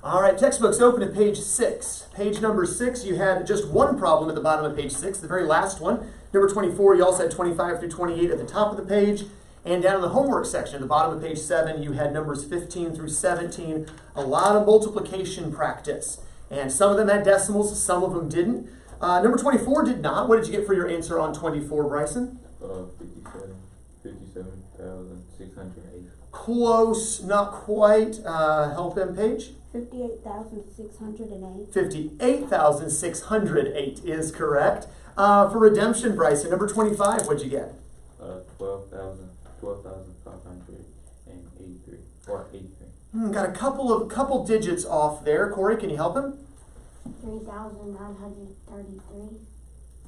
All right, textbooks open at page 6. Page number 6, you had just one problem at the bottom of page 6, the very last one. Number 24, you also had 25 through 28 at the top of the page. And down in the homework section, at the bottom of page 7, you had numbers 15 through 17. A lot of multiplication practice. And some of them had decimals, some of them didn't. Number 24 did not. What did you get for your answer on 24, Bryson? 57,608. Close, not quite. Help him, Paige. 58,608. 58,608 is correct. For redemption, Bryson, number 25, what'd you get? 12,583 or 83. Got a couple digits off there. Corey, can you help him? 3,933.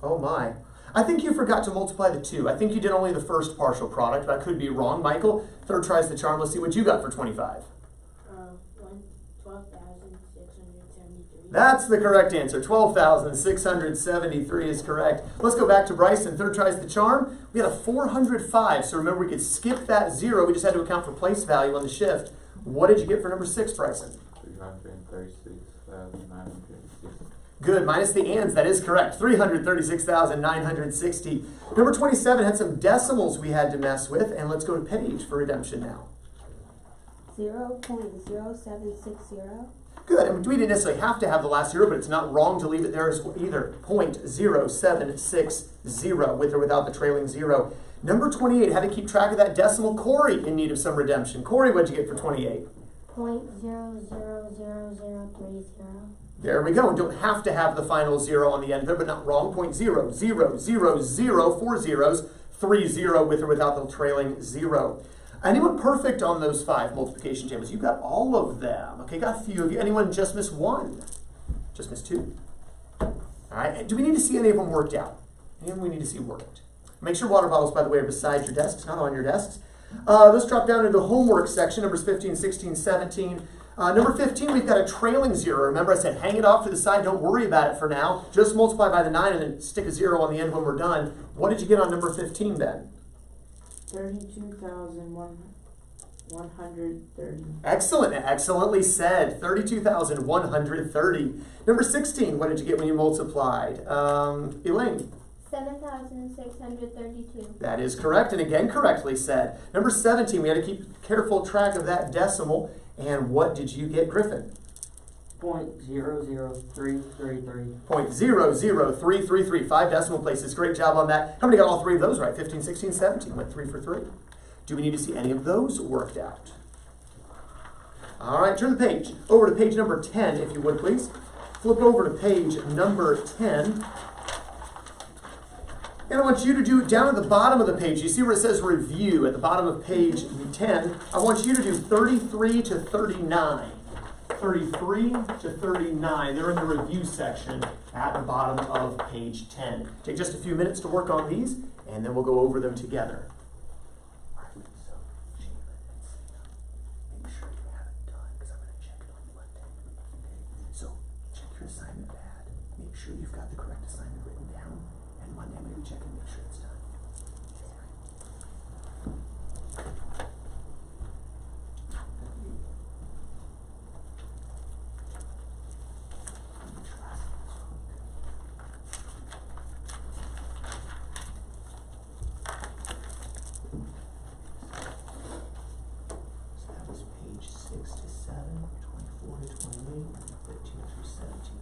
Oh my. I think you forgot to multiply the 2. I think you did only the first partial product, but I could be wrong. Michael, third tries the charm. Let's see what you got for 25. 12,673. That's the correct answer. 12,673 is correct. Let's go back to Bryson. Third tries the charm. We had a 405. So remember, we could skip that 0. We just had to account for place value on the shift. What did you get for number 6, Bryson? 336,960. Good. Minus the ands. That is correct. 336,960. Number 27 had some decimals we had to mess with. And let's go to Paige for redemption now. 0.0760. Good. And we didn't necessarily have to have the last 0, but it's not wrong to leave it there as either. 0.0760 with or without the trailing 0. Number 28 had to keep track of that decimal. Corey in need of some redemption. Corey, what'd you get for 28? 0.000030. There we go. Don't have to have the final 0 on the end of it, but not wrong. 0.00004 zeros, 30 with or without the trailing 0. Anyone perfect on those 5 multiplication tables? You got all of them. Okay, got a few of you. Anyone just missed 1? Just missed 2? All right. Do we need to see any of them worked out? Anyone we need to see worked? Make sure water bottles, by the way, are beside your desks, not on your desks. Let's drop down into the homework section, numbers 15, 16, 17. Number 15, we've got a trailing 0. Remember I said hang it off to the side. Don't worry about it for now. Just multiply by the 9 and then stick a 0 on the end when we're done. What did you get on number 15, Ben? 32,130. Excellent. Excellently said. 32,130. Number 16, what did you get when you multiplied? Elaine? 7,632. That is correct, and again, correctly said. Number 17, we had to keep careful track of that decimal. And what did you get, Griffin? 0.00333. 0.00333. 5 decimal places. Great job on that. How many got all 3 of those right? 15, 16, 17. Went 3 for 3. Do we need to see any of those worked out? All right, turn the page. Over to page number 10, if you would, please. Flip over to page number 10. And I want you to do, down at the bottom of the page, you see where it says review at the bottom of page 10. I want you to do 33 to 39. 33 to 39. They're in the review section at the bottom of page 10. Take just a few minutes to work on these, and then we'll go over them together. Make sure you have it done, because I'm going to check it on Monday. Okay? So check your assignment pad. Make sure you've got the correct assignment written down. And Monday I'm going to check and make sure it's done. So that was page 6 to 7, 24 to 28, 13 through 17.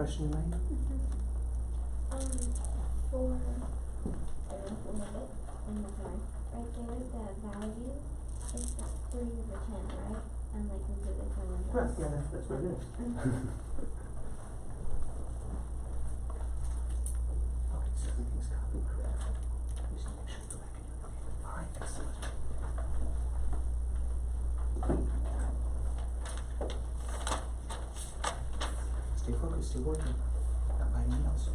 Question, Elaine? For, I don't remember. sorry. Right there, the value is 3/10, right? And like completely from the Right, yeah, that's what it is. Okay, so everything's copied correctly. Just make sure that I can do it. Okay. All right, excellent. Stay focused, stay working. Not by anything else.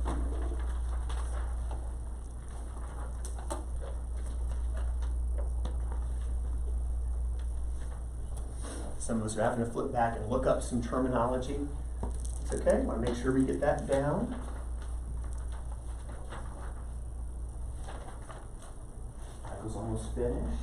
Some of us are having to flip back and look up some terminology. It's okay, want to make sure we get that down. That was almost finished.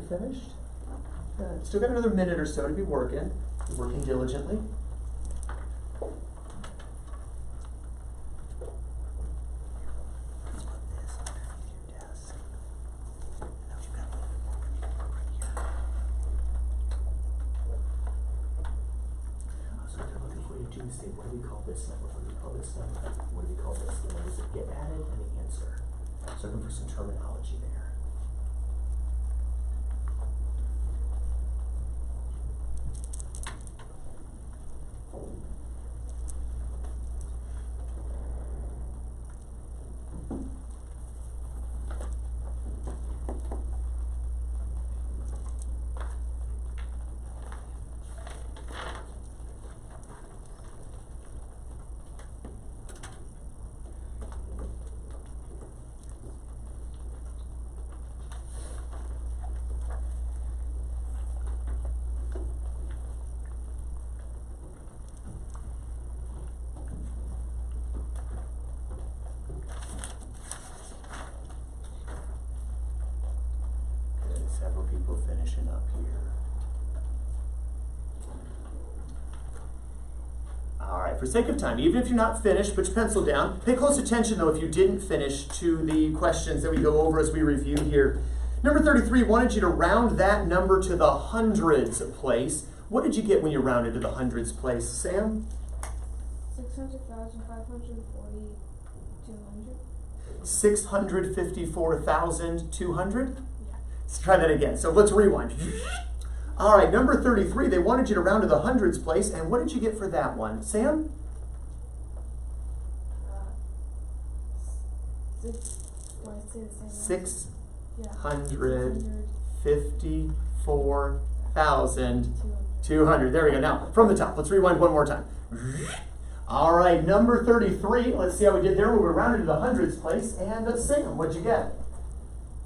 Finished. Still got another minute or so to be working. You're working diligently. Let's put this underneath your desk. Now you've got a little bit more right here. So they're looking for you to say, what do we call this number? What do we call this number? What do we call this? And what does it get added? And the answer. So looking for some terminology there. Several people finishing up here. All right, for sake of time, even if you're not finished, put your pencil down. Pay close attention, though, if you didn't finish, to the questions that we go over as we review here. Number 33 wanted you to round that number to the hundreds place. What did you get when you rounded to the hundreds place, Sam? 600,540, 200. 654,200? Let's try that again. So let's rewind. All right, number 33, they wanted you to round to the hundreds place, and what did you get for that one? Sam? 654,200. There we go. Now, from the top, let's rewind one more time. All right, number 33, let's see how we did there. We were rounded to the hundreds place, and Sam, what'd you get?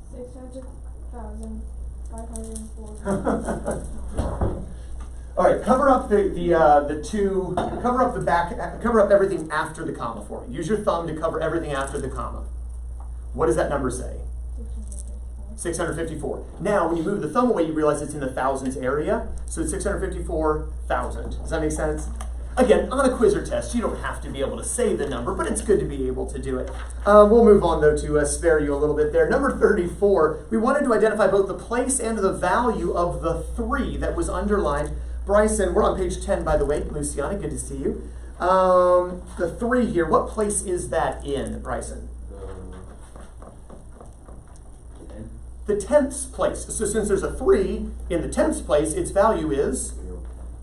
600,540. All right, cover up the two, cover up the back, cover up everything after the comma for me. Use your thumb to cover everything after the comma. What does that number say? 654. Now, when you move the thumb away, you realize it's in the thousands area. So it's 654,000. Does that make sense? Again, on a quiz or test, you don't have to be able to say the number, but it's good to be able to do it. We'll move on, though, to spare you a little bit there. Number 34, we wanted to identify both the place and the value of the 3 that was underlined. Bryson, we're on page 10, by the way. Luciana, good to see you. The 3 here, what place is that in, Bryson? The 10th place. So since there's a 3 in the 10th place, its value is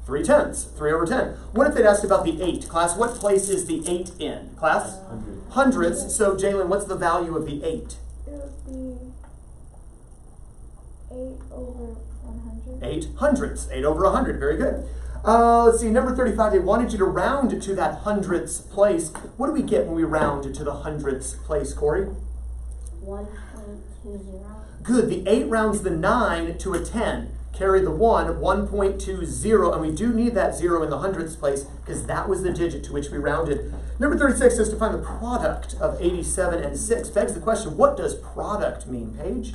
3/10, 3 over 10. What if they'd asked about the 8? Class, what place is the 8 in? Class? Hundreds. So, Jalen, what's the value of the 8? It would be 8 over 100. 8 hundredths. 8 over 100. Very good. Let's see, number 35, they wanted you to round to that hundredths place. What do we get when we round to the hundredths place, Corey? 1.20. Good. The 8 rounds the 9 to a 10. Carry the 1, 1.20, and we do need that 0 in the hundredths place because that was the digit to which we rounded. Number 36 says to find the product of 87 and 6. Begs the question, what does product mean, Paige?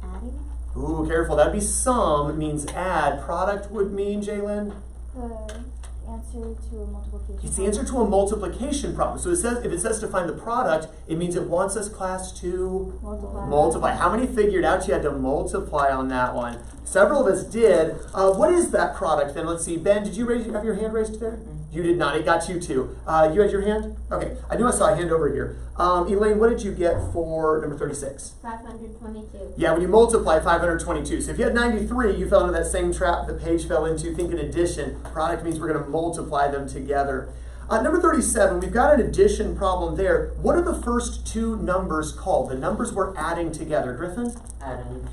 Adding? Ooh, careful. That'd be sum, means add. Product would mean, Jalen? The answer to a multiplication. It's the answer to a multiplication problem. So it says, if it says to find the product, it means it wants us, class, to multiply. How many figured out you had to multiply on that one? Several of us did. What is that product then? Let's see. Ben, did you have your hand raised there? You did not. It got you too. You had your hand? Okay. I knew I saw a hand over here. Elaine, what did you get for number 36? 522. Yeah, when you multiply 522. So if you had 93, you fell into that same trap the Page fell into. Think in addition. Product means we're going to multiply them together. Number 37, we've got an addition problem there. What are the first two numbers called? The numbers we're adding together. Griffin?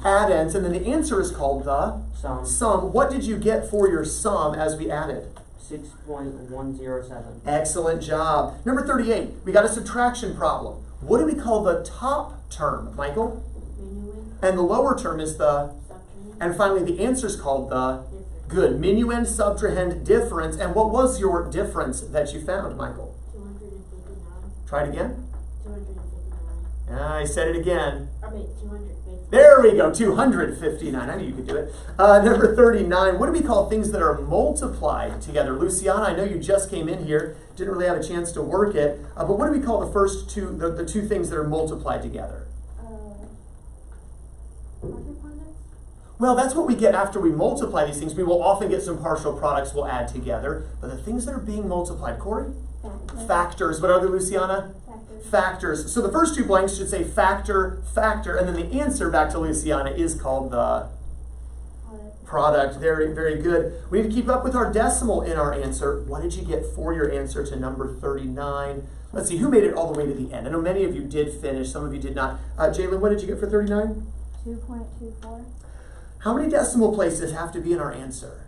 Addends. And then the answer is called the? Sum. What did you get for your sum as we added? 6.107. Excellent job. Number 38, we got a subtraction problem. What do we call the top term, Michael? Minuend. And the lower term is the? Subtrahend. And finally, the answer is called the? Difference. Good. Minuend, subtrahend, difference. And what was your difference that you found, Michael? 259. Try it again. 259. I said it again. I mean, 259. There we go, 259. I knew you could do it. Number 39, what do we call things that are multiplied together? Luciana, I know you just came in here, didn't really have a chance to work it, but what do we call the first two, the two things that are multiplied together? Partial products? Well, that's what we get after we multiply these things. We will often get some partial products we'll add together, but the things that are being multiplied, Corey? Factors. What are they, Luciana? Factors. So the first two blanks should say factor, factor, and then the answer back to Luciana is called the product. Very, very good. We need to keep up with our decimal in our answer. What did you get for your answer to number 39? Let's see, who made it all the way to the end? I know many of you did finish, some of you did not. Jalen, what did you get for 39? 2.24. How many decimal places have to be in our answer?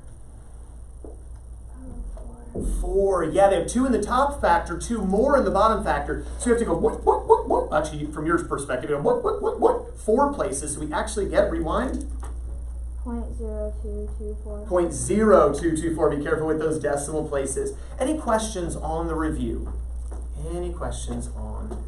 4. Yeah, they have 2 in the top factor, 2 more in the bottom factor. So you have to go, what? Actually, from your perspective, you go, what? 4 places. So we actually get, rewind. 0.0224. 0.0224. Be careful with those decimal places. Any questions on the review? Any questions on?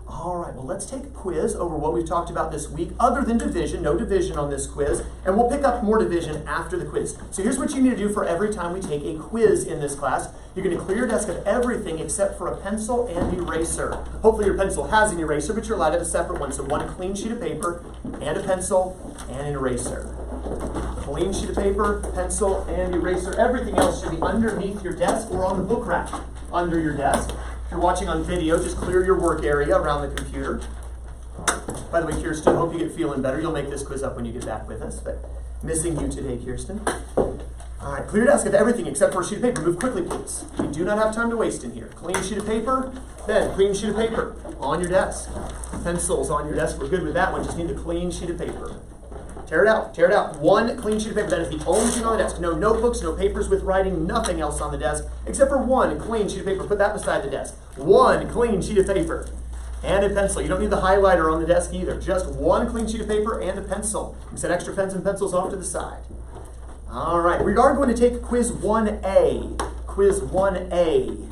All right, well, let's take a quiz over what we've talked about this week, other than division. No division on this quiz, and we'll pick up more division after the quiz. So here's what you need to do for every time we take a quiz in this class. You're going to clear your desk of everything except for a pencil and eraser. Hopefully your pencil has an eraser, but you're allowed to have a separate one. So one clean sheet of paper and a pencil and an eraser. Clean sheet of paper, pencil, and eraser. Everything else should be underneath your desk or on the book rack under your desk. If you're watching on video, just clear your work area around the computer. By the way, Kirsten, hope you get feeling better. You'll make this quiz up when you get back with us, but missing you today, Kirsten. All right, clear your desk of everything except for a sheet of paper. Move quickly, please. We do not have time to waste in here. Clean sheet of paper, then clean sheet of paper on your desk. Pencils on your desk. We're good with that one. Just need a clean sheet of paper. Tear it out. Tear it out. One clean sheet of paper. That is the only thing on the desk. No notebooks, no papers with writing, nothing else on the desk except for one clean sheet of paper. Put that beside the desk. One clean sheet of paper and a pencil. You don't need the highlighter on the desk either. Just one clean sheet of paper and a pencil. You can set extra pens and pencils off to the side. All right. We are going to take quiz 1A. Quiz 1A.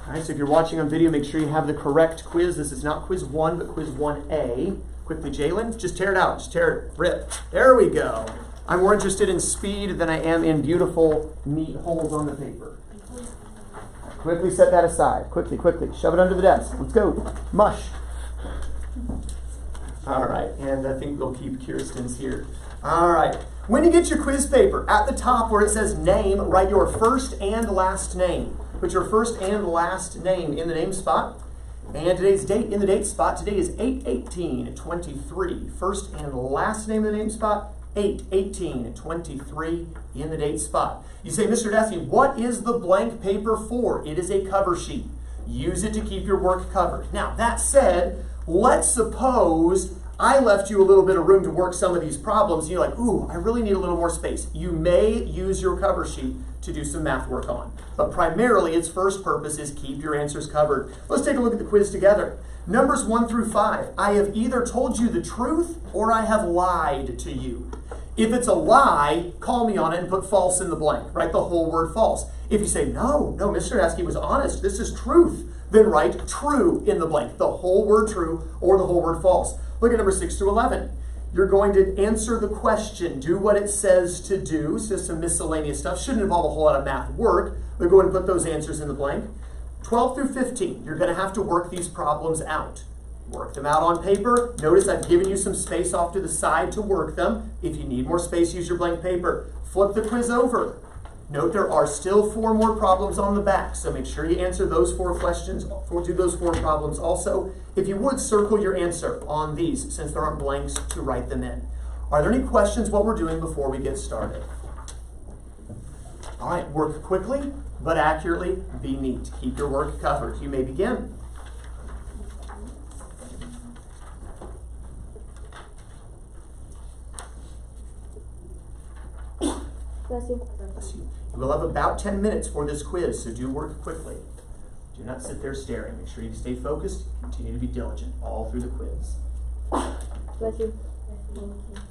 All right. So if you're watching on video, make sure you have the correct quiz. This is not quiz 1, but quiz 1A. Quickly, Jalen, just tear it out. Just tear it. Rip. There we go. I'm more interested in speed than I am in beautiful, neat holes on the paper. Quickly set that aside. Quickly. Shove it under the desk. Let's go. Mush. All right, and I think we'll keep Kirsten's here. All right. When you get your quiz paper, at the top where it says name, write your first and last name. Put your first and last name in the name spot. And today's date in the date spot. Today is 8/18/23. First and last name in the name spot, 8, 18, 23 in the date spot. You say, Mr. Dasty, what is the blank paper for? It is a cover sheet. Use it to keep your work covered. Now, that said, let's suppose I left you a little bit of room to work some of these problems. And you're like, ooh, I really need a little more space. You may use your cover sheet to do some math work on. But primarily, its first purpose is keep your answers covered. Let's take a look at the quiz together. Numbers 1 through 5. I have either told you the truth or I have lied to you. If it's a lie, call me on it and put false in the blank. Write the whole word false. If you say, no, Mr. Dasty was honest, this is truth, then write true in the blank. The whole word true or the whole word false. Look at number 6 through 11. You're going to answer the question, do what it says to do. So some miscellaneous stuff. Shouldn't involve a whole lot of math work, but go ahead and put those answers in the blank. 12 through 15, you're going to have to work these problems out. Work them out on paper. Notice I've given you some space off to the side to work them. If you need more space, use your blank paper. Flip the quiz over. Note there are still 4 more problems on the back, so make sure you answer those 4 questions, or do those 4 problems also. If you would, circle your answer on these, since there aren't blanks to write them in. Are there any questions what we're doing before we get started? All right, work quickly, but accurately. Be neat. Keep your work covered. You may begin. Bless you. Bless you. You will have about 10 minutes for this quiz, so do work quickly. Do not sit there staring. Make sure you stay focused. Continue to be diligent all through the quiz. Bless you. Thank you.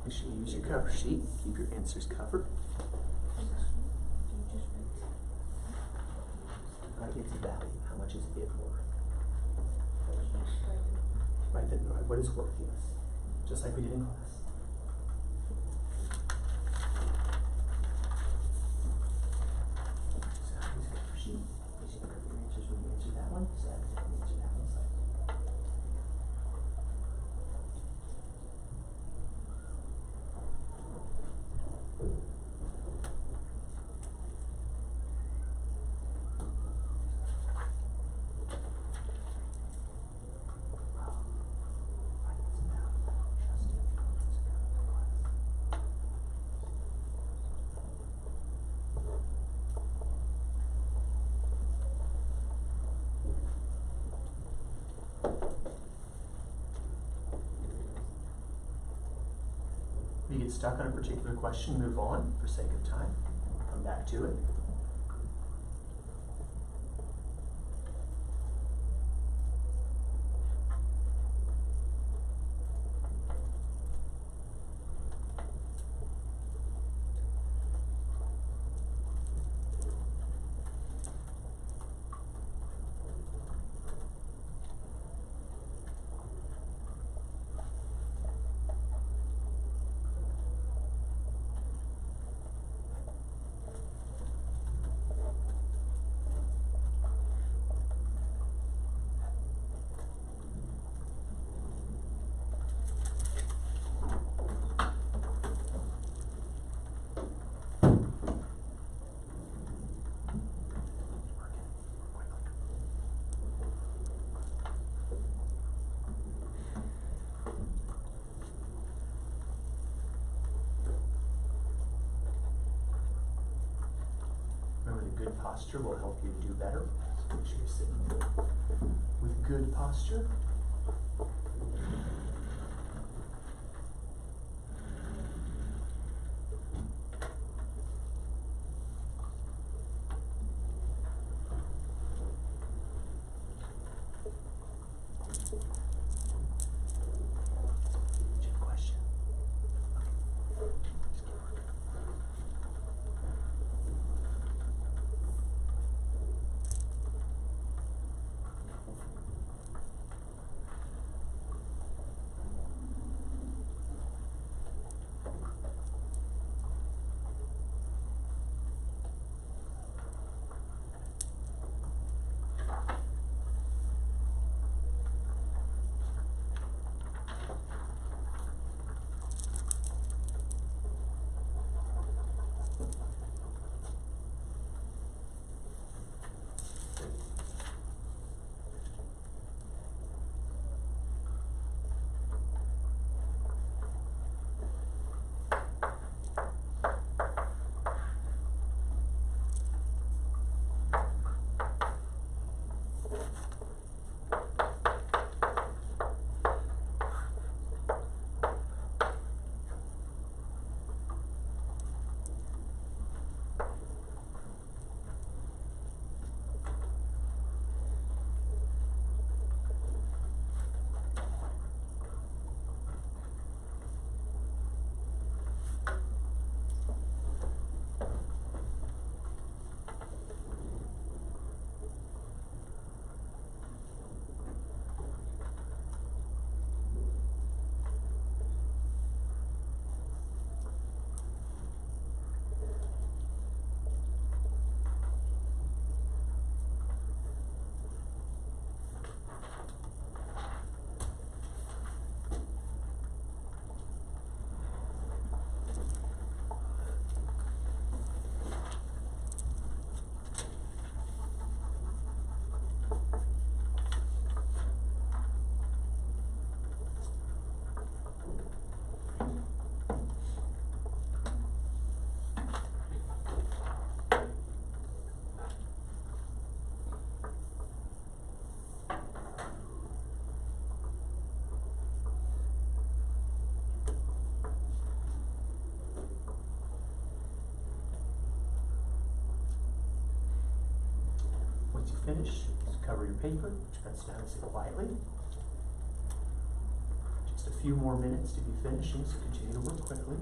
Make sure you use your cover sheet. Keep your answers covered. It's value. How much is it worth? Right then, what is worth? Yes. Just like we did in class. So use a cover sheet. Use your answers when you answer that one. So answer that one. If you get stuck on a particular question, move on for sake of time. Come back to it. good posture will help you do better. So make sure you're sitting with good posture. Question. Once you finish, just cover your paper, put your pencil down and sit quietly. Just a few more minutes to be finishing, so continue to work quickly.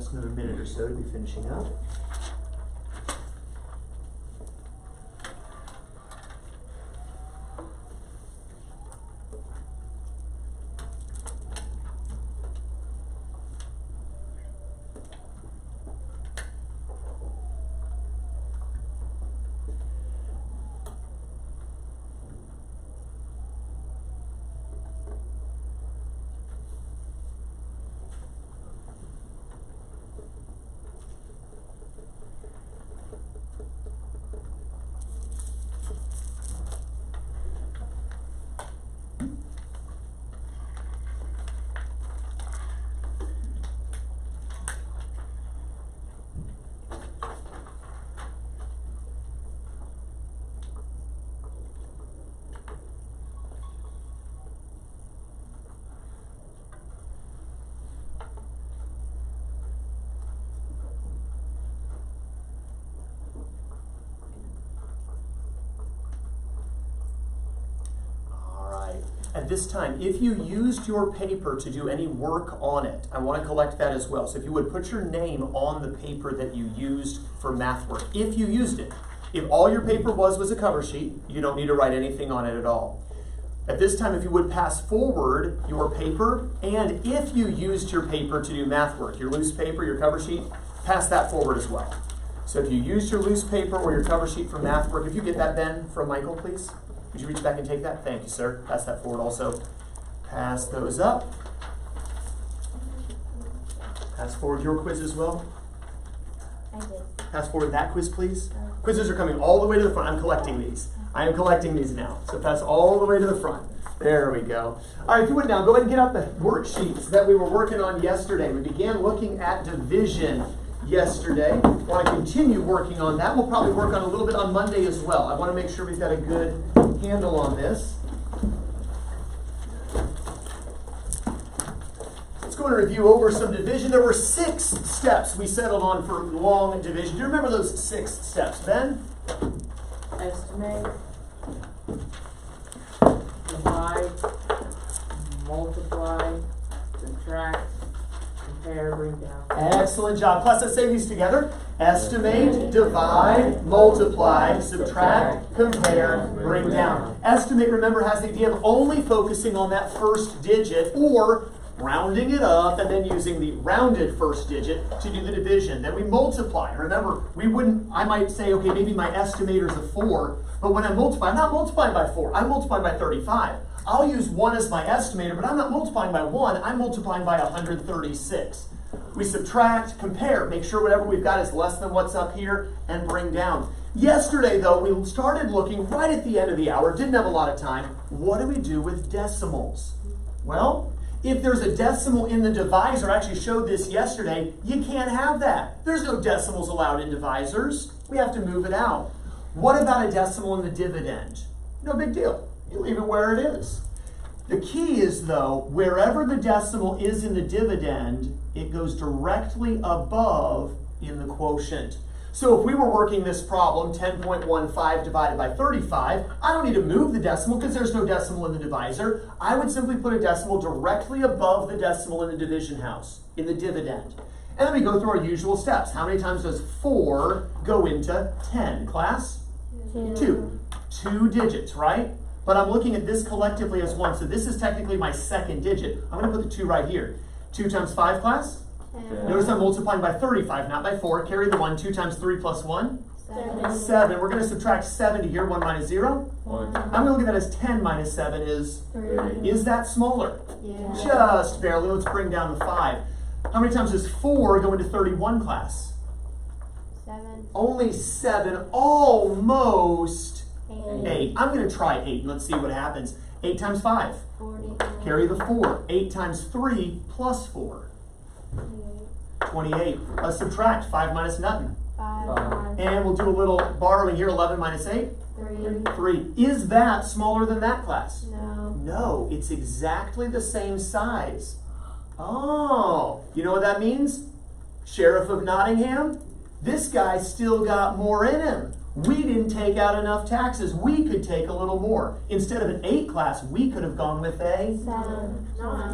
Just another minute or so to be finishing up. At this time, if you used your paper to do any work on it, I want to collect that as well. So if you would put your name on the paper that you used for math work, if you used it. If all your paper was a cover sheet, you don't need to write anything on it at all. At this time, if you would pass forward your paper, and if you used your paper to do math work, your loose paper, your cover sheet, pass that forward as well. So if you used your loose paper or your cover sheet for math work, if you get that, Ben, from Michael, please. Could you reach back and take that? Thank you, sir. Pass that forward also. Pass those up. Pass forward your quiz as well. I did. Pass forward that quiz, please. Quizzes are coming all the way to the front. I'm collecting these. I am collecting these now. So pass all the way to the front. There we go. All right, if you would now, go ahead and get out the worksheets that we were working on yesterday. We began looking at division yesterday. Want to continue working on that. We'll probably work on a little bit on Monday as well. I want to make sure we've got a good handle on this. Let's go and review over some division. There were 6 steps we settled on for long division. Do you remember those 6 steps, Ben? Estimate, divide, multiply, subtract, compare, bring down. Excellent job. Plus, let's say these together. Estimate, divide, multiply, subtract, compare, bring down. Estimate, remember, has the idea of only focusing on that first digit or rounding it up and then using the rounded first digit to do the division. Then we multiply. Remember, I might say, okay, maybe my estimator's a 4, but when I multiply, I'm not multiplying by 4, I'm multiplying by 35. I'll use 1 as my estimator, but I'm not multiplying by 1, I'm multiplying by 136. We subtract, compare, make sure whatever we've got is less than what's up here, and bring down. Yesterday, though, we started looking right at the end of the hour, didn't have a lot of time. What do we do with decimals? Well, if there's a decimal in the divisor, I actually showed this yesterday, you can't have that. There's no decimals allowed in divisors. We have to move it out. What about a decimal in the dividend? No big deal. You leave it where it is. The key is, though, wherever the decimal is in the dividend, it goes directly above in the quotient. So if we were working this problem, 10.15 divided by 35, I don't need to move the decimal because there's no decimal in the divisor. I would simply put a decimal directly above the decimal in the division house, in the dividend. And then we go through our usual steps. How many times does 4 go into 10, class? 2. 2 digits, right? But I'm looking at this collectively as 1, so this is technically my second digit. I'm going to put the 2 right here. 2 times 5, class? 10. Notice I'm multiplying by 35, not by 4. Carry the 1. 2 times 3 plus 1? 7. 7. We're going to subtract 7 to here. 1 minus 0? 1. I'm going to look at that as 10 minus 7 is... 3. Is that smaller? Yeah. Just barely. Let's bring down the 5. How many times does 4 go into 31, class? 7. Only 7. Almost 8. 8. I'm going to try 8. Let's see what happens. 8 times 5. 49. Carry the 4. 8 times 3 plus 4. 28. Let's subtract 5 minus nothing. 5. And we'll do a little borrowing here. 11 minus 8? 3. 3. Is that smaller than that, class? No. No, it's exactly the same size. Oh, you know what that means? Sheriff of Nottingham? This guy still got more in him. We didn't take out enough taxes. We could take a little more. Instead of an 8 class, we could have gone with a 7.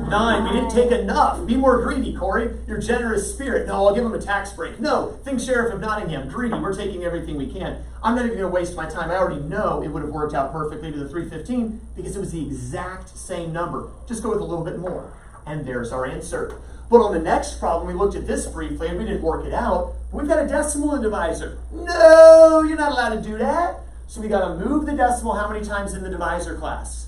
9. We didn't take enough. Be more greedy, Corey. Your generous spirit. No, I'll give him a tax break. No, think Sheriff of Nottingham. Greedy. We're taking everything we can. I'm not even going to waste my time. I already know it would have worked out perfectly to the 315 because it was the exact same number. Just go with a little bit more. And there's our answer. But on the next problem, we looked at this briefly and we didn't work it out. We've got a decimal in divisor. No, you're not allowed to do that. So we got to move the decimal how many times in the divisor class?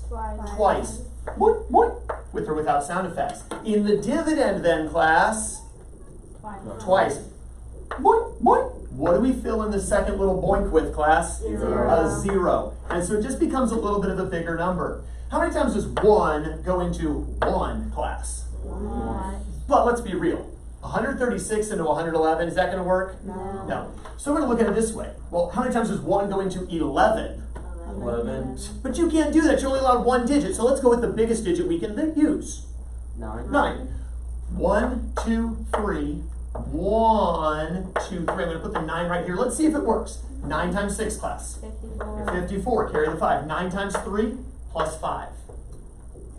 Twice. Boink, boink. With or without sound effects. In the dividend then class, twice. Boink, boink. What do we fill in the second little boink with, class? 0. A 0. And so it just becomes a little bit of a bigger number. How many times does 1 go into 1 class? 1. But let's be real. 136 into 111, is that going to work? No. So we're going to look at it this way. Well, how many times does 1 go into 11? 11. But you can't do that. You're only allowed 1 digit. So let's go with the biggest digit we can use. 9. 9. 1, 2, 3. 1, 2, 3. I'm going to put the 9 right here. Let's see if it works. 9 times 6, class. 54. 54. Carry the 5. 9 times 3 plus 5.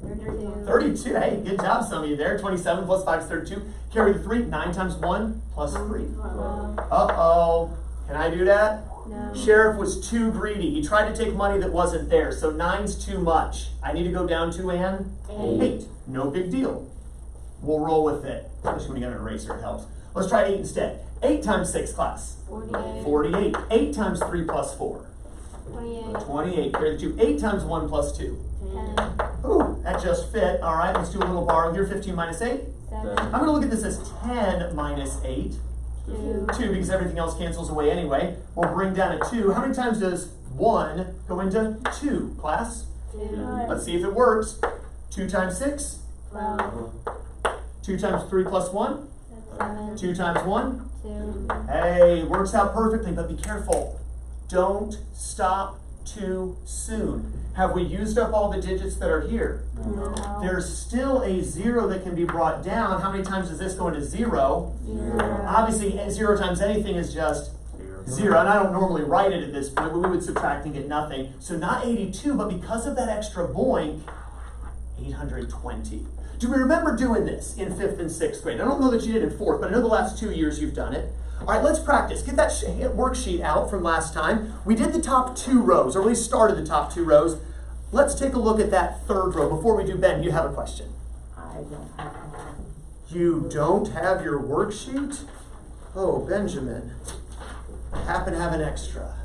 32. 32. Hey, good job, some of you there. 27 plus 5 is 32. Carry the 3. 9 times 1 plus 3. 12. Uh-oh. Can I do that? No. Sheriff was too greedy. He tried to take money that wasn't there. So 9's too much. I need to go down to an 8. No big deal. We'll roll with it. Especially when you got an eraser, it helps. Let's try 8 instead. 8 times 6, class. 48. 48. 8 times 3 plus 4. 28. 28. Carry the 2. 8 times 1 plus 2. 10. Ooh, that just fit. All right, let's do a little borrow here. 15 minus 8. 7. I'm going to look at this as 10 minus 8. 2. 2 because everything else cancels away anyway. We'll bring down a 2. How many times does 1 go into 2, class? 2. Let's see if it works. 2 times 6. 12. 2 times 3 plus 1. 7. 2 times 1. 2. Hey, works out perfectly, but be careful. Don't stop too soon. Have we used up all the digits that are here? No. There's still a 0 that can be brought down. How many times does this go into 0? 0. Obviously, 0 times anything is just 0. And I don't normally write it at this point, but we would subtract and get nothing. So not 82, but because of that extra boink, 820. Do we remember doing this in 5th and 6th grade? I don't know that you did in 4th, but I know the last 2 years you've done it. All right, let's practice. Get that worksheet out from last time. We did the top 2 rows, or at least started the top 2 rows. Let's take a look at that 3rd row. Before we do, Ben, you have a question. I don't have one. You don't have your worksheet? Oh, Benjamin. I happen to have an extra.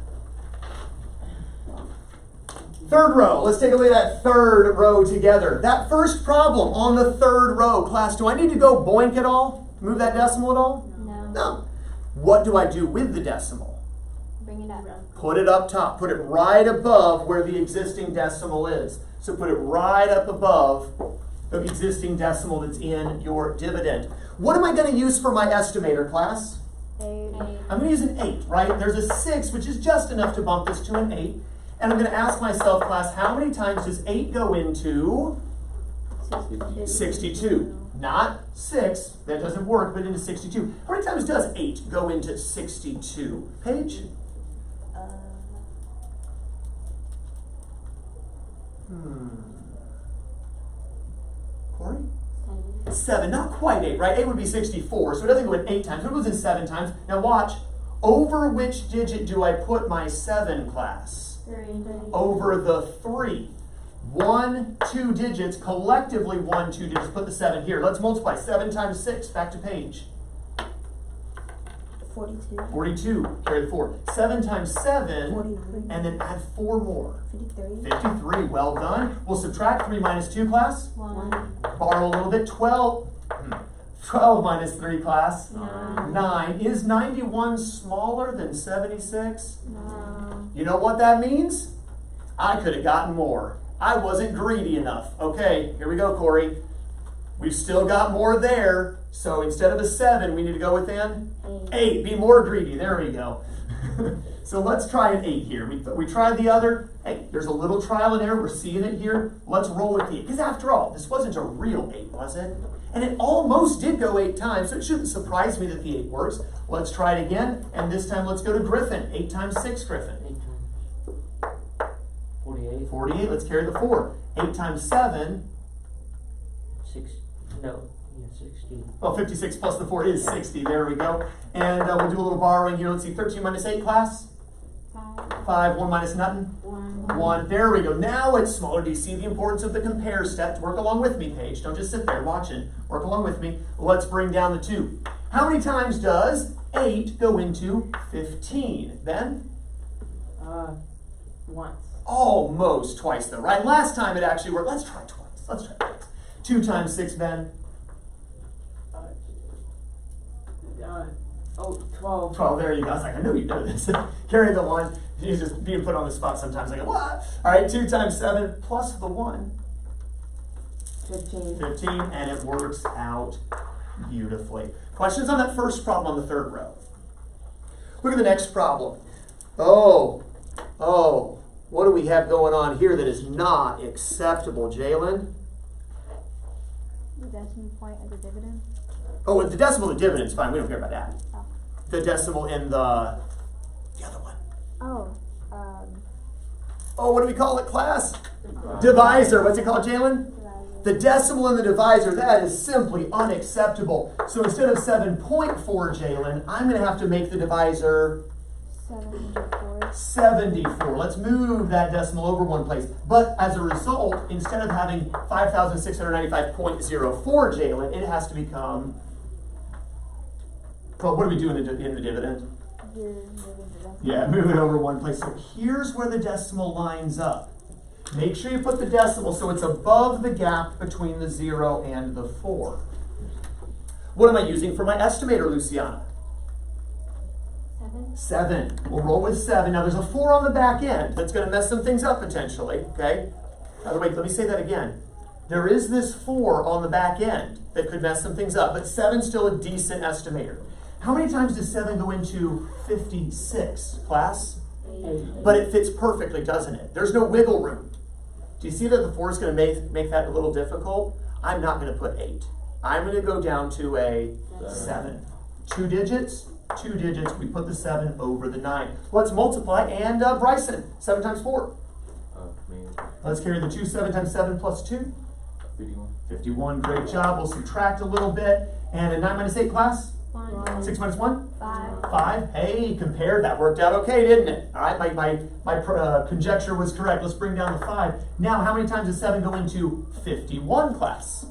3rd row. Let's take a look at that 3rd row together. That first problem on the 3rd row. Class, do I need to go boink at all? Move that decimal at all? No. No. What do I do with the decimal? Bring it up. Put it up top. Put it right above where the existing decimal is. So put it right up above the existing decimal that's in your dividend. What am I going to use for my estimator, class? 8. I'm going to use an 8, right? There's a 6, which is just enough to bump this to an 8. And I'm going to ask myself, class, how many times does 8 go into 62? Not 6, that doesn't work, but into 62. How many times does 8 go into 62? Paige? Corey? 7, not quite 8, right? 8 would be 64, so it doesn't go in 8 times, but it goes in 7 times. Now watch, over which digit do I put my 7, class? 3. Over the 3. 1, 2 digits, collectively 1, 2 digits. Put the 7 here. Let's multiply. 7 times 6, back to page. 42. 42, carry the 4. 7 times 7, 49. and then add 4 more. 53. 53, well done. We'll subtract 3 minus 2, class. 1. Borrow a little bit. 12. 12 minus 3, class. 9. 9. Is 91 smaller than 76? No. You know what that means? I could have gotten more. I wasn't greedy enough. Okay, here we go, Corey. We've still got more there. So instead of a 7, we need to go with an 8. Be more greedy. There we go. So let's try an 8 here. We tried the other. Hey, there's a little trial and error. We're seeing it here. Let's roll with the 8. Because after all, this wasn't a real 8, was it? And it almost did go 8 times, so it shouldn't surprise me that the 8 works. Let's try it again, and this time let's go to Griffin. 8 times 6, Griffin. 8 times 48. 48, let's carry the 4. 8 times 7, 60. well, 56 plus the 4 is 60. There we go. And we'll do a little borrowing here. Let's see, 13 minus 8, class? 5. 1 minus nothing? 1. There we go. Now it's smaller. Do you see the importance of the compare step? Work along with me, Paige. Don't just sit there watching. Work along with me. Let's bring down the 2. How many times does 8 go into 15? Ben? Once. Almost twice, though, right? Last time it actually worked. Let's try twice. Let's try twice. 2 times 6, Ben? 12. 12, there you go. I was like, I know you know this. Carry the 1. He's just being put on the spot sometimes. I go, what? All right, 2 times 7 plus the 1. 15. 15, and it works out beautifully. Questions on that first problem on the third row? Look at the next problem. Oh, what do we have going on here that is not acceptable, Jalen? The decimal point of the dividend. Oh, the decimal of the dividend's fine. We don't care about that. Oh. The decimal in the other one. Oh, what do we call it, class? Divisor. What's it called, Jalen? The decimal in the divisor, that is simply unacceptable. So instead of 7.4, Jalen, I'm going to have to make the divisor 704. 74. Let's move that decimal over one place. But as a result, instead of having 5,695.04, Jalen, it has to become, well, what do we do in the dividend? You're moving the decimal. Yeah, move it over one place. So here's where the decimal lines up. Make sure you put the decimal so it's above the gap between the 0 and the 4. What am I using for my estimator, Luciana? 7. We'll roll with 7. Now there's a 4 on the back end. That's going to mess some things up potentially, okay? By the way, let me say that again. There is this 4 on the back end that could mess some things up, but 7's still a decent estimator. How many times does 7 go into 56, class? 8. But it fits perfectly, doesn't it? There's no wiggle room. Do you see that the 4 is going to make that a little difficult? I'm not going to put 8. I'm going to go down to a 7. 2 digits, we put the 7 over the 9. Let's multiply, and Bryson, 7 times 4. Let's carry the 2, 7 times 7 plus 2. 51. 51, great job. We'll subtract a little bit. And a 9 minus 8, class? 1. 6 minus 1? 5. 5. Hey, compared. That worked out okay, didn't it? All right, my conjecture was correct. Let's bring down the 5. Now, how many times does 7 go into 51, class?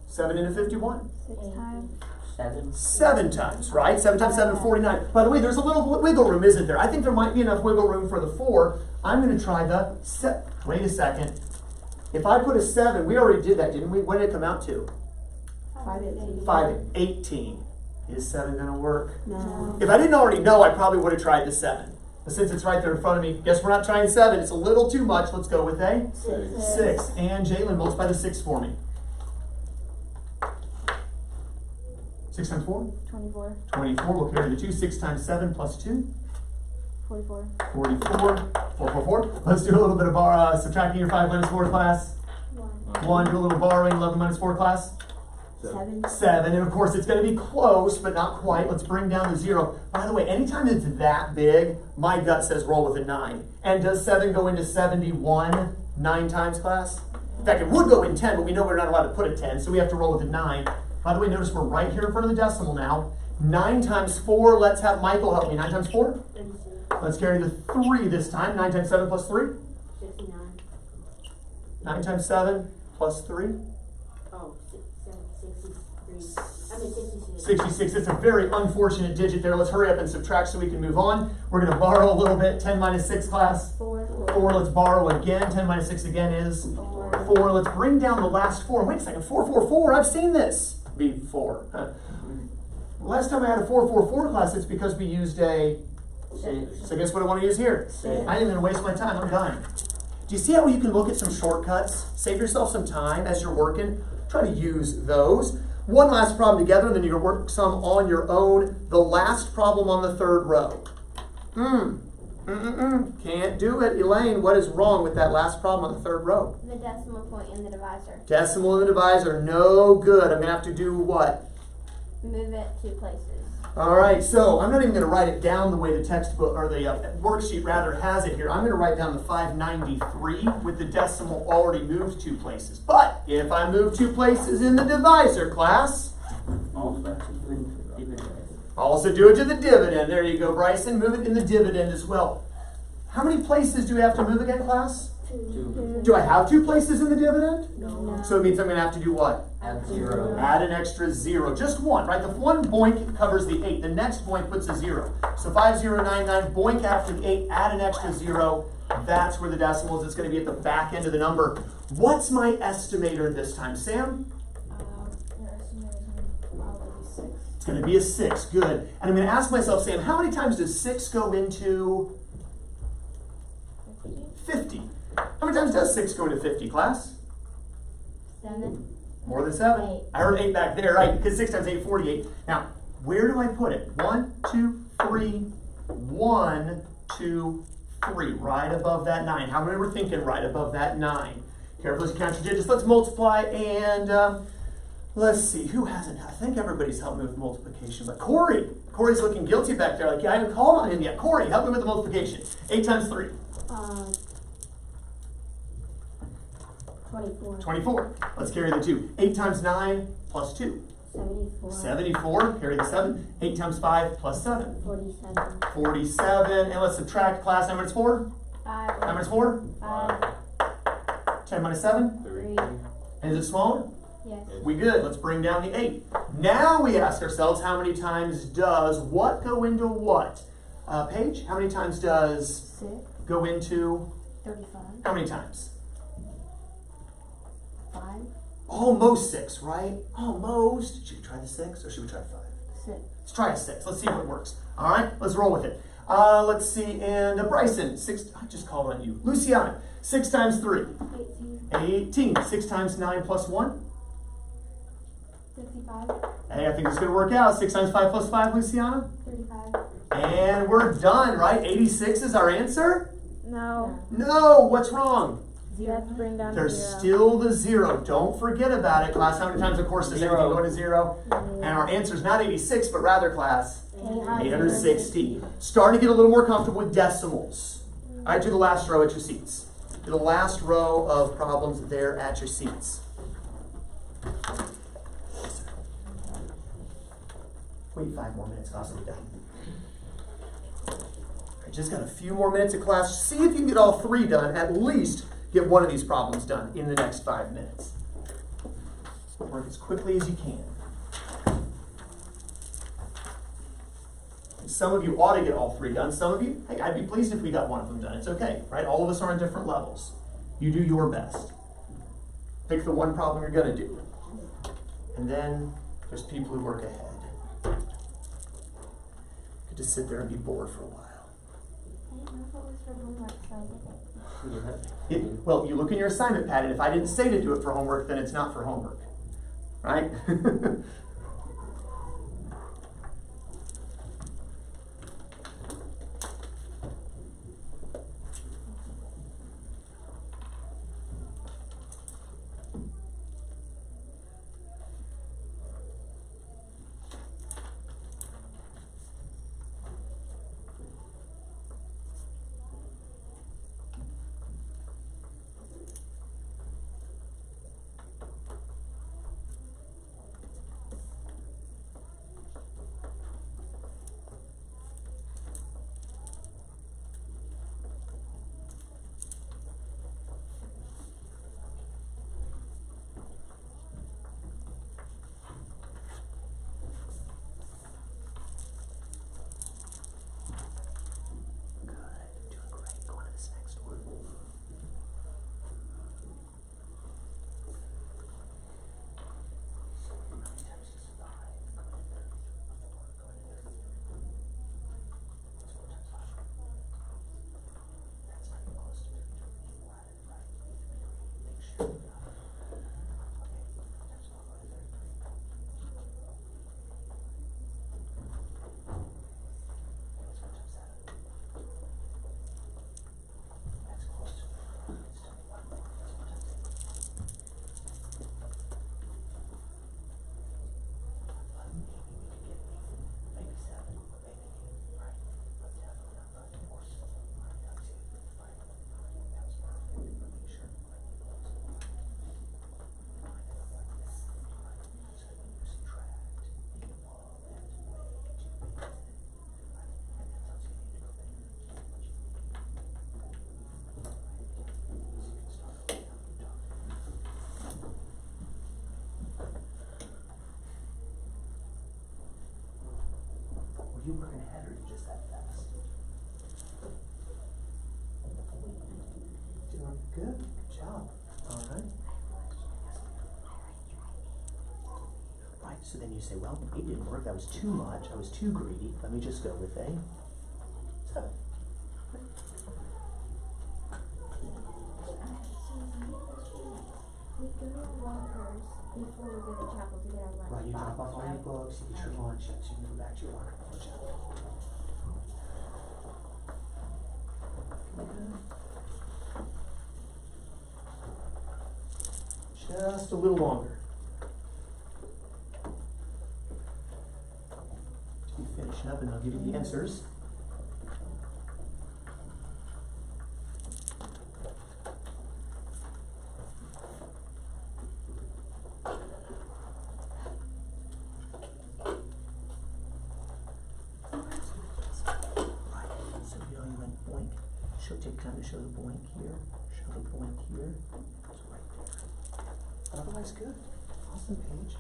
7 into 51. 6 times. 7. 7 times, right? 7 times 7, 49. By the way, there's a little wiggle room, isn't there? I think there might be enough wiggle room for the 4. I'm going to try the wait a second. If I put a 7, we already did that, didn't we? What did it come out to? 518. 518. Is 7 going to work? No. If I didn't already know, I probably would have tried the 7. But since it's right there in front of me, guess we're not trying 7. It's a little too much. Let's go with a 6. And Jalen, multiply the 6 for me. 6 times 4? 24. 24. We'll carry the 2. 6 times 7 plus 2? 44. 44. 4. Let's do a little bit of subtracting your 5 minus 4, class. 1. Do a little borrowing. 11 minus 4, class. 7. And of course, it's going to be close, but not quite. Let's bring down the 0. By the way, anytime it's that big, my gut says roll with a 9. And does 7 go into 71 9 times, class? In fact, it would go in 10, but we know we're not allowed to put a 10, so we have to roll with a 9. By the way, notice we're right here in front of the decimal now. 9 times 4, let's have Michael help me. 9 times 4? 36. Let's carry the 3 this time. 9 times 7 plus 3? 69. 9 times 7 plus 3? Oh, 63. I mean 66. 66. It's a very unfortunate digit there. Let's hurry up and subtract so we can move on. We're going to borrow a little bit. 10 minus 6, class. 4. 4. Let's borrow again. 10 minus 6 again is 4. Let's bring down the last 4. Wait a second. 4, 4, 4. I've seen this before. Last time I had a 4, 4, 4 class, it's because we used a 6. So guess what I want to use here? 6. I ain't even gonna waste my time. I'm done. Do you see how you can look at some shortcuts? Save yourself some time as you're working. Try to use those. One last problem together, and then you're going to work some on your own. The last problem on the third row. Can't do it. Elaine, what is wrong with that last problem on the third row? The decimal point in the divisor. Decimal in the divisor, no good. I'm going to have to do what? Move it 2 places. All right, so I'm not even going to write it down the way the textbook, or the worksheet rather, has it here. I'm going to write down the 593 with the decimal already moved 2 places. But if I move 2 places in the divisor, class, also do it to the dividend. There you go, Bryson. Move it in the dividend as well. How many places do we have to move again, class? 2. Do I have 2 places in the dividend? No. So it means I'm going to have to do what? Add 0. Add an extra 0. Just one, right? The one boink covers the 8. The next boink puts a 0. So 5099, boink after the 8, add an extra 0. That's where the decimal is. It's going to be at the back end of the number. What's my estimator this time, Sam? Your estimate is probably 6. It's going to be a 6. Good. And I'm going to ask myself, Sam, how many times does 6 go into 50? How many times does 6 go into 50, class? 7. More than 7. 8. I heard 8 back there, right? Because 6 times 8, 48. Now, where do I put it? 1, 2, 3. 1, 2, 3. Right above that 9. How many were thinking right above that 9? Careful as you count your digits. Let's multiply and let's see. Who hasn't? I think everybody's helped me with multiplication. But Corey. Corey's looking guilty back there. Like, yeah, I haven't called on him yet. Corey, help me with the multiplication. 8 times 3. 24. 24. Let's carry the 2. 8 times 9 plus 2. 74. 74. Carry the 7. 8 times 5 plus 7. 47. 47. And let's subtract, class. How much is 4? 5. How much is 4? 5. 10 minus 7. 3. And is it smaller? Yes. We good. Let's bring down the 8. Now we ask ourselves, how many times does what go into what? Paige, how many times does 6. go into 35. how many times? 5. Almost 6, right? Almost. Should we try the 6 or should we try 5? 6. Let's try a 6. Let's see if it works. All right, let's roll with it. Let's see. And Bryson, 6. I just called on you. Luciana, 6 times 3. 18. 18. 6 times 9 plus 1. 55. Hey, I think it's going to work out. 6 times 5 plus 5, Luciana. 35. And we're done, right? 86 is our answer? No, No, what's wrong? you have to bring down There's 0. still the 0. Don't forget about it, class. How many times, of course, does everything go to 0? And our answer is not 86, but rather, class, 860. Starting to get a little more comfortable with decimals. All right, do the last row at your seats. Do the last row of problems there at your seats. 25 more minutes, class, we'll be done. I just got a few more minutes of class. See if you can get all 3 done. At least get one of these problems done in the next 5 minutes. Work as quickly as you can. Some of you ought to get all 3 done. Some of you, hey, I'd be pleased if we got one of them done. It's okay, right? All of us are on different levels. You do your best. Pick the one problem you're going to do. And then there's people who work ahead. Could just sit there and be bored for a while. I didn't know if it was for homework, so I did it. Well, you look in your assignment pad, and if I didn't say to do it for homework, then it's not for homework. Right? you working ahead or are you just that fast? Doing good. Good job. All right. Right, so then you say, well, it didn't work. That was too much. I was too greedy. Let me just go with a 7. We go to Walker's before we go to chapel to get our lunch Right, you drop box, off all your right? books, you get your lunch, so you can go back to your locker for chapel. Just a little longer. To be finishing up, and I'll give you the answers. She'll take time to show the blank here, show the blank here. It's right there. Otherwise, good. Awesome, Paige.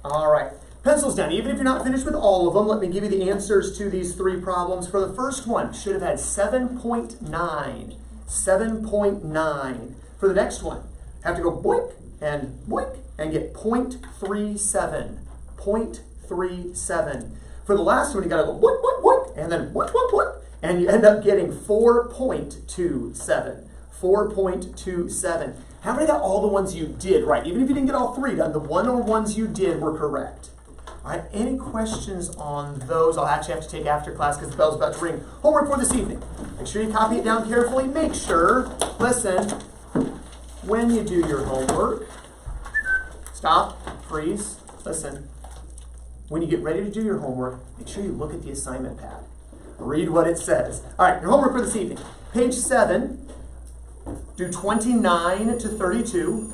All right. Pencils down. Even if you're not finished with all of them, let me give you the answers to these 3 problems. For the first one, should have had 7.9. 7.9. For the next one, have to go boink and get 0.37. 0.37. For the last one, you gotta go boink, and then boink. And you end up getting 4.27. 4.27. How many got all the ones you did right? Even if you didn't get all 3 done, the ones you did were correct. All right, any questions on those? I'll actually have to take after class because the bell's about to ring. Homework for this evening. Make sure you copy it down carefully. Make sure, listen, when you do your homework, stop, freeze, listen. When you get ready to do your homework, make sure you look at the assignment pad. Read what it says. All right, your homework for this evening. Page 7, do 29 to 32.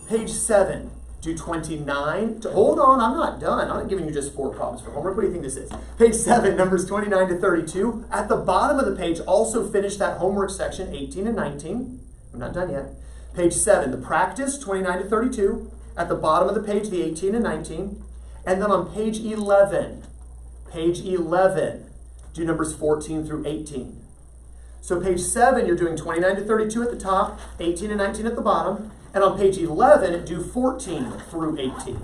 Page 7, do 29 to, hold on, I'm not done. I'm not giving you just 4 problems for homework. What do you think this is? Page 7, numbers 29 to 32. At the bottom of the page, also finish that homework section, 18 and 19. I'm not done yet. Page 7, the practice, 29 to 32. At the bottom of the page, the 18 and 19. And then on page 11, do numbers 14 through 18. So page 7, you're doing 29 to 32 at the top, 18 and 19 at the bottom. And on page 11, do 14 through 18.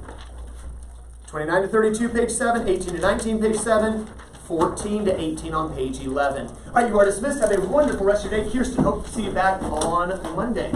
29 to 32, page 7, 18 to 19, page 7, 14 to 18 on page 11. All right, you are dismissed. Have a wonderful rest of your day. Kirsten, hope to see you back on Monday.